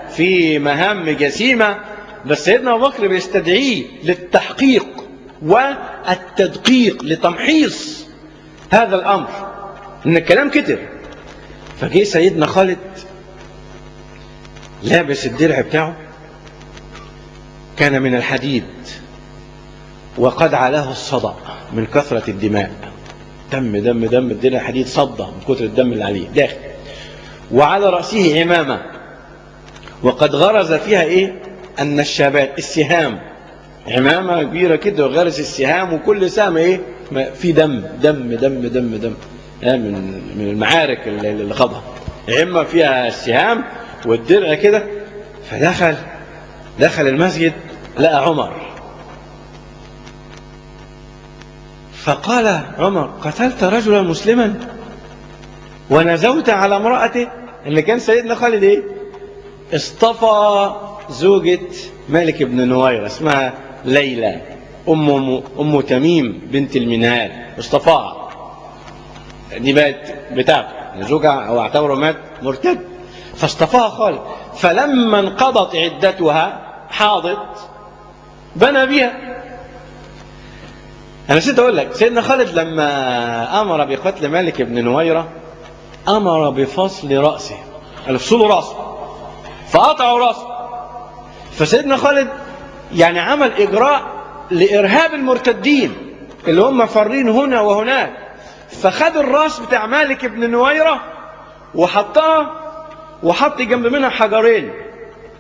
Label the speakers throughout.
Speaker 1: في مهام جسيمة، بس سيدنا أبو بكر بيستدعيه للتحقيق والتدقيق لتمحيص هذا الأمر، إن الكلام كتر. فجه سيدنا خالد لابس الدرع بتاعه، كان من الحديد وقد علاه الصدأ من كثرة الدماء، دم دم دم، الدرع حديد صدى من كثر الدم اللي عليه داخل، وعلى رأسه عمامة وقد غرز فيها النشابات، السهام، عمامة كبيرة كده وغرز السهام، وكل سهم في دم دم دم دم دم من المعارك اللي خاضها، عمة فيها السهام والدرع كده. فدخل المسجد لقى عمر، فقال عمر: قتلت رجلا مسلما ونزوت على امرأته. اللي كان سيدنا خالد اصطفى زوجة مالك بن نويرة اسمها ليلى، أم تميم بنت المنهال، اصطفاها، دي بقت بتاعته، زوجها هو اعتبره مات مرتد، فاصطفاها خالد. فلما انقضت عدتها حاضت بنى بها. أنا نسيت أقول لك، سيدنا خالد لما أمر بقتل مالك بن نويرة أمر بفصل رأسه، افصلوا رأسه، فقطعوا رأسه. فسيدنا خالد عمل إجراء لإرهاب المرتدين اللي هم فارين هنا وهناك، فخد الرأس بتاع مالك بن نويرة وحطها، وحط جنب منها حجرين،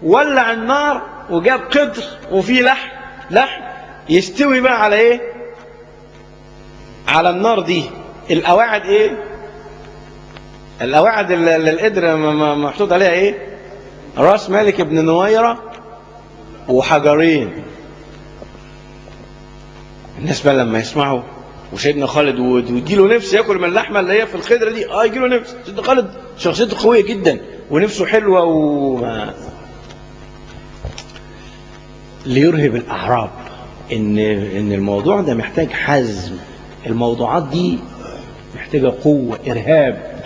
Speaker 1: ولع النار وجاب قدر وفيه لحم يستوي بقى على على النار دي. القواعد القواعد اللي القدر محطوط عليها راس مالك بن نويرة وحجرين. الناس بقى لما يسمعوا وسيدنا خالد ويجيله نفس ياكل من اللحمه اللي هي في الخضره دي، يجيله نفس. سيدنا خالد شخصيته قويه جدا ونفسه حلوه ليرهب الاعراب ان الموضوع ده محتاج حزم، الموضوعات دي محتاجه قوه، ارهاب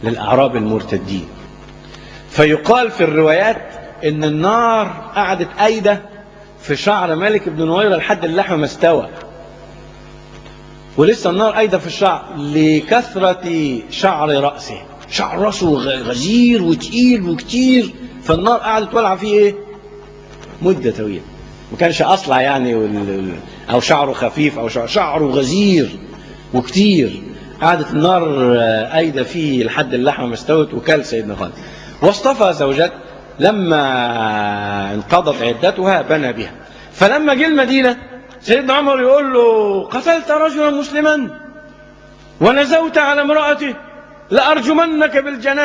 Speaker 1: للاعراب المرتدين. فيقال في الروايات ان النار قعدت قايده في شعر مالك بن نويرة لحد اللحم ما استوى، ولسه النار قايده في الشعر لكثرة شعر رأسه، شعر رأسه غزير وتقيل وكتير، فالنار قعدت تولع فيه مدة طويلة، ما كانش أصلع أو شعره خفيف أو شعره غزير وكتير، قعدت النار قايده فيه لحد اللحمة ما استوت. وكل سيدنا خالد واصطفى زوجته، لما انقضت عدتها بنى بها. فلما جه المدينة سيدنا عمر يقول له: قتلت رجلا مسلما ونزوت على امرأته لأرجمنك بالجنان.